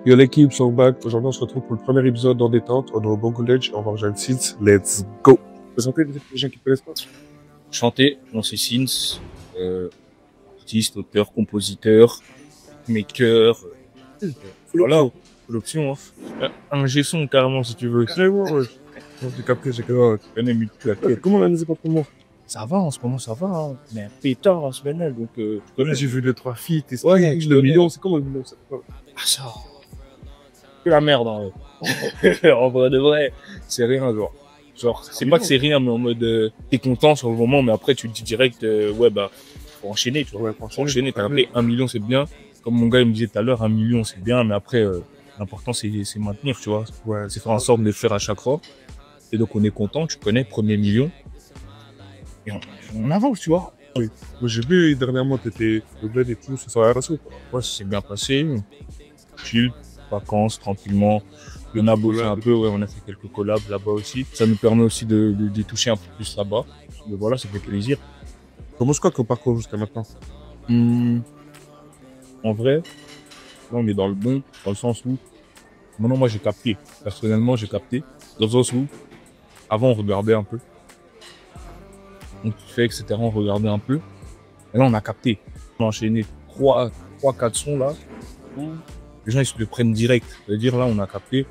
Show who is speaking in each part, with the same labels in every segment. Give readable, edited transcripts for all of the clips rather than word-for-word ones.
Speaker 1: Yo l'équipe, so back. Aujourd'hui, on se retrouve pour le premier épisode en détente. On est au Bon College, on va rejoindre Sins. Let's go! Présentez les gens qui connaissent pas.
Speaker 2: Chanter, non c'est Sins, artiste, auteur, compositeur, maker, voilà, l'option, hein. Un G-son carrément si tu veux.
Speaker 1: C'est bon, ouais. J'ai capté, j'ai capté.
Speaker 2: Tu connais multi-claquette.
Speaker 1: Comment l'année, c'est pas pour moi?
Speaker 2: Ça va, en ce moment ça va, hein. Mais un pétard en semaine, donc tu connais.
Speaker 1: J'ai vu les 3 feats, et
Speaker 2: Ouais,
Speaker 1: le million, c'est comment le million?
Speaker 2: Ah ça, que la merde, hein. En vrai de vrai, c'est rien, genre, c'est pas que c'est rien, mais en mode, t'es content sur le moment, mais après tu te dis direct, ouais bah, faut enchaîner, tu vois.
Speaker 1: Ouais,
Speaker 2: Faut enchaîner, t'as rappelé 1 million c'est bien. Comme mon gars il me disait tout à l'heure, 1 million c'est bien, mais après, l'important c'est maintenir, tu vois.
Speaker 1: Ouais,
Speaker 2: C'est faire en sorte de le faire à chaque fois. Et donc on est content, tu connais, premier million. Et on avance, tu vois.
Speaker 1: oui. Moi, j'ai vu dernièrement, t'étais au bled et tout, c'est sur la race.
Speaker 2: Ouais, ça s'est bien passé. Chill, vacances, tranquillement. On a bossé un peu, ouais, on a fait quelques collabs là-bas aussi. Ça nous permet aussi de toucher un peu plus là-bas. Mais voilà, ça fait plaisir.
Speaker 1: Comment c'est quoi ton parcours jusqu'à maintenant?
Speaker 2: En vrai, là on est dans le bon, dans le sens où, maintenant moi j'ai capté. Personnellement, j'ai capté. Dans le sens où, avant on regardait un peu. On kiffait, etc. On regardait un peu. Et là on a capté. On a enchaîné 3-4 sons là. Les gens ils se le prennent direct. C'est-à-dire là on a capté.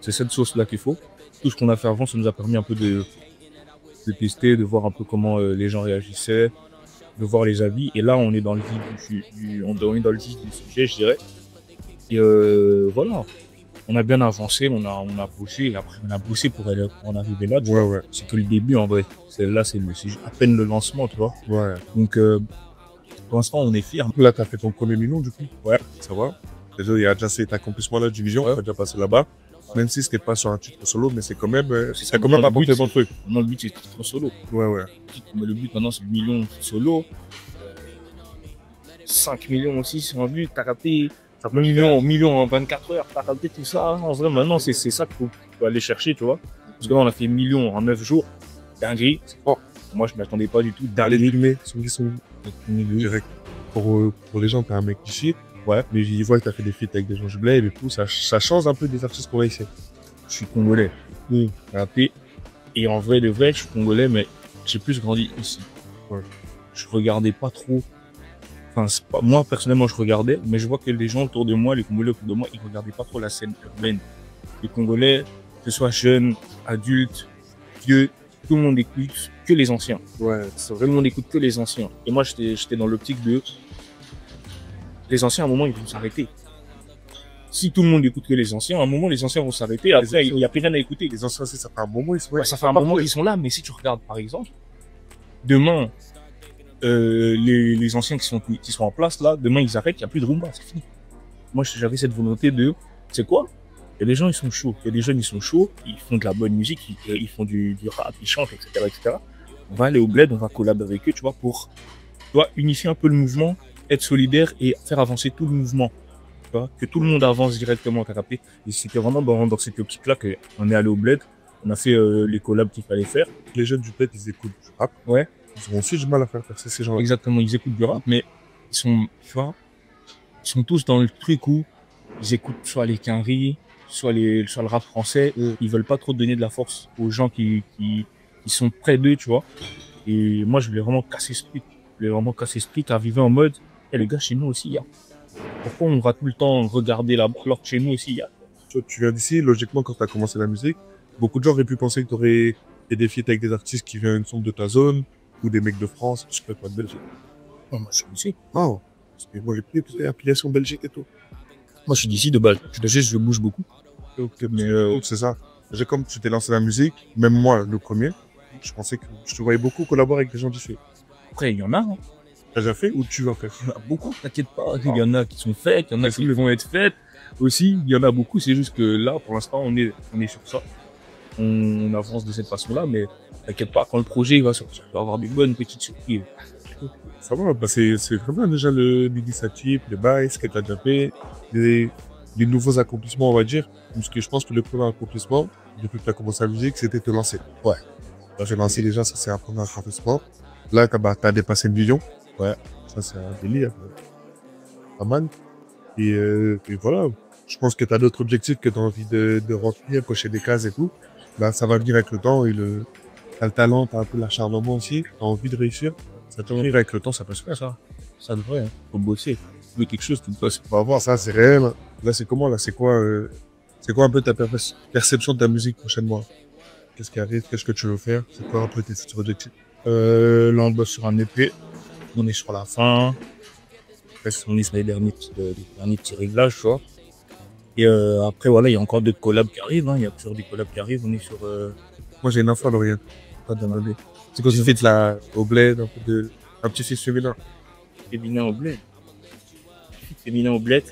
Speaker 2: C'est cette sauce là qu'il faut. Tout ce qu'on a fait avant, ça nous a permis un peu de tester, de voir un peu comment les gens réagissaient, de voir les avis. Et là on est dans le vif on est dans le vif du sujet, je dirais. Et voilà. On a bien avancé, on a bossé, et après on a bossé pour en arriver là.
Speaker 1: Ouais, ouais.
Speaker 2: C'est que le début en vrai. Là c'est à peine le lancement, tu vois.
Speaker 1: Ouais.
Speaker 2: Donc pour l'instant on est fiers.
Speaker 1: Là, t'as fait ton premier million, du coup.
Speaker 2: Ouais.
Speaker 1: Ça va. Déjà, il y a déjà cet accomplissement-là de vision, on va déjà passer là-bas. Même si c'était pas sur un titre solo, mais c'est quand même, ça a quand même apporté bon truc.
Speaker 2: Non, le but c'est titre solo.
Speaker 1: Ouais, ouais.
Speaker 2: Mais le but maintenant c'est le million solo. 5 millions aussi sur un but, t'as capté. 5 millions en 24 heures, t'as capté tout ça. En vrai, maintenant c'est ça qu'il faut aller chercher, tu vois. Parce que là on a fait millions en 9 jours. Dinguerie.
Speaker 1: Oh.
Speaker 2: Moi je m'attendais pas du tout.
Speaker 1: D'aller filmer son direct. Pour les gens, t'es un mec ici.
Speaker 2: Ouais.
Speaker 1: Mais ils voient que t'as fait des feats avec des gens du bled et tout, ça change un peu des artistes qu'on a ici.
Speaker 2: Je suis congolais. Capté. Et en vrai de vrai, je suis congolais, mais j'ai plus grandi ici.
Speaker 1: Ouais.
Speaker 2: Je regardais pas trop. Enfin, moi personnellement je regardais, mais je vois que les gens autour de moi, les Congolais autour de moi, ils regardaient pas trop la scène urbaine. Les Congolais, que ce soit jeunes, adultes, vieux, tout le monde écoute que les anciens.
Speaker 1: Ouais,
Speaker 2: c'est vrai. Tout le monde écoute que les anciens. Et moi j'étais dans l'optique de les anciens, à un moment ils vont s'arrêter. Si tout le monde écoute que les anciens, à un moment les anciens vont s'arrêter. Après il n'y a plus rien à écouter.
Speaker 1: Les anciens, ça fait un moment, ils sont
Speaker 2: ouais, ça fait un moment qu'ils sont là, mais si tu regardes par exemple, demain, les anciens qui sont en place là, demain ils arrêtent, il n'y a plus de rumba, c'est fini. Moi j'avais cette volonté de, c'est quoi? Il y a des gens ils sont chauds, il y a des jeunes ils sont chauds, ils font de la bonne musique, ils font du rap, ils chantent, etc. On va aller au bled, on va collaborer avec eux, tu vois, pour unifier un peu le mouvement, être solidaire et faire avancer tout le mouvement. Tu vois, que tout le monde avance directement, t'as capté. Et c'était vraiment dans cette optique-là qu'on est allé au bled, on a fait les collabs qu'il fallait faire.
Speaker 1: Les jeunes du bled, ils écoutent du rap.
Speaker 2: Ouais.
Speaker 1: Ils ont aussi du mal à faire percer ces gens-là.
Speaker 2: Exactement, ils écoutent du rap, mais ils sont, tu vois, ils sont tous dans le truc où ils écoutent soit les quinries, soit le rap français. Ils veulent pas trop donner de la force aux gens qui sont près d'eux, tu vois. Et moi, je voulais vraiment casser ce truc. Je voulais vraiment casser ce truc, arriver en mode, et les gars, chez nous aussi, il y a. Pourquoi on va tout le temps regarder là-bas, alors que chez nous aussi, il y a.
Speaker 1: Tu viens d'ici, logiquement, quand tu as commencé la musique, beaucoup de gens auraient pu penser que tu aurais fait des feats avec des artistes qui viennent de ta zone, ou des mecs de France, je sais pas, de Belgique.
Speaker 2: Non, moi, je suis d'ici.
Speaker 1: Oh, parce que moi, j'ai plus affiliation Belgique et tout.
Speaker 2: Moi, je suis d'ici de base. Je bouge beaucoup.
Speaker 1: Okay, mais c'est ça. Comme tu t'es lancé la musique, même moi, le premier, je pensais que je te voyais beaucoup collaborer avec des gens d'ici.
Speaker 2: Après, il y en a, hein.
Speaker 1: T'as déjà fait ou tu vas faire?
Speaker 2: Il y en a beaucoup, t'inquiète pas. Il y en a qui sont faites, il y en a qui vont être faites. Aussi, il y en a beaucoup. C'est juste que là, pour l'instant, on est sur ça. On avance de cette façon-là, mais t'inquiète pas, quand le projet va sortir, il va y avoir des bonnes petites surprises.
Speaker 1: Ça va, bah c'est très bien déjà l'initiative, les bails, ce que tu as déjà fait, les nouveaux accomplissements, on va dire. Parce que je pense que le premier accomplissement, depuis que tu as commencé la musique, c'était te lancer. Ouais. Tu t'es lancé déjà, ça c'est un premier accomplissement. Là, t'as dépassé le million. Ouais. Ça c'est un délire. Pas mal. Et voilà. je pense que tu as d'autres objectifs que tu as envie de remplir, cocher des cases et tout. Bah, ça va venir avec le temps et t'as le talent, t'as un peu l'acharnement aussi, t'as envie de réussir. Ça te venir avec le temps, ça peut se faire, ça.
Speaker 2: Ça devrait, hein. Faut bosser. Tu veux quelque chose, tu bosses.
Speaker 1: On va voir, ça, c'est réel. Là, c'est comment, là? C'est quoi un peu ta perception de ta musique prochainement? Qu'est-ce qui arrive? Qu'est-ce que tu veux faire? C'est quoi un peu tes futurs objectifs?
Speaker 2: Là, on bosse sur un EP. On est sur la fin. Après, on est sur les derniers petits réglages, tu vois. Et après, voilà, il y a encore d'autres collabs qui arrivent. Hein. Il y a plusieurs des collabs qui arrivent. On est sur...
Speaker 1: Moi, j'ai une info à l'oreille.
Speaker 2: Pas demander.
Speaker 1: C'est quand tu fais de la, au bled, un petit fils féminin.
Speaker 2: Féminin au bled. Féminin au bled.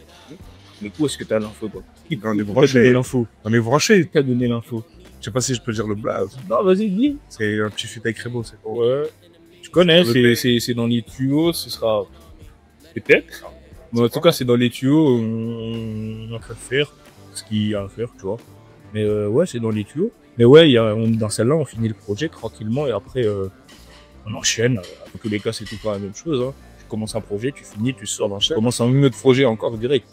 Speaker 2: Mais où est-ce que t'as l'info, quoi?
Speaker 1: On est branché.
Speaker 2: L'info.
Speaker 1: On est branché.
Speaker 2: Qui a donné l'info?
Speaker 1: Je sais pas si je peux dire le blague.
Speaker 2: Non, vas-y, dis.
Speaker 1: C'est un petit feat avec Remo, c'est bon.
Speaker 2: Ouais. Tu connais, c'est dans les tuyaux, ce sera peut-être. Mais en tout cas, c'est dans les tuyaux, on est en train de faire ce qu'il y a à faire, tu vois. Mais ouais, c'est dans les tuyaux. Mais ouais, dans celle-là, on finit le projet tranquillement et après, on enchaîne. Dans tous les cas, c'est tout pas la même chose. Hein. Tu commences un projet, tu finis, tu sors, tu commences un autre projet encore direct.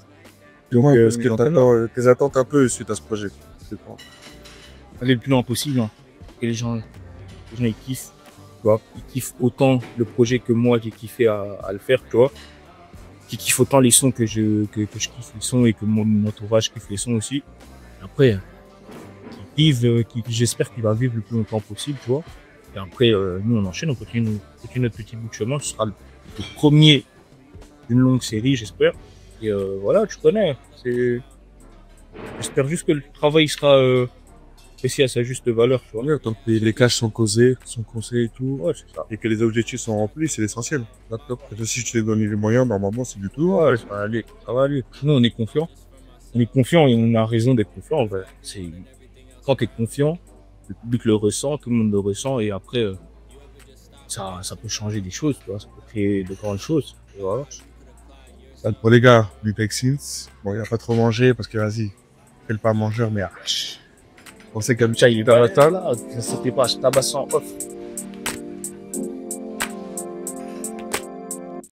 Speaker 1: Donc, est-ce que tes attentes un peu suite à ce projet?
Speaker 2: Aller le plus loin possible. Hein. Que les gens ils kiffent. Tu vois, ils kiffent autant le projet que moi j'ai kiffé à le faire, tu vois. Qui kiffent autant les sons que je kiffe les sons et que mon entourage kiffe les sons aussi. Après, j'espère qu'il va vivre le plus longtemps possible, tu vois. Et après, nous on enchaîne, on continue notre petit bout de chemin. Ce sera le premier d'une longue série, j'espère. Et voilà, tu connais. J'espère juste que le travail sera apprécié à sa juste valeur, tu vois.
Speaker 1: Tant que les caches sont causées, sont conseillées et tout.
Speaker 2: Ouais, c'est ça.
Speaker 1: Et que les objectifs sont remplis, c'est l'essentiel. Et si tu t'es donné les moyens, normalement, c'est du tout.
Speaker 2: Ouais, ça va aller. Ça va aller. Nous, on est confiants. On est confiants et on a raison d'être confiants. Quand t'es confiant, le public le ressent, tout le monde le ressent et après, ça peut changer des choses, tu vois. Ça peut créer de grandes choses. Et voilà.
Speaker 1: Pour les gars, du Texins, bon, il a pas trop mangé parce que vas-y, fais le pas mangeur, mais on sait comme ça, il est dans la table.
Speaker 2: C'était pas, je tabasse en off.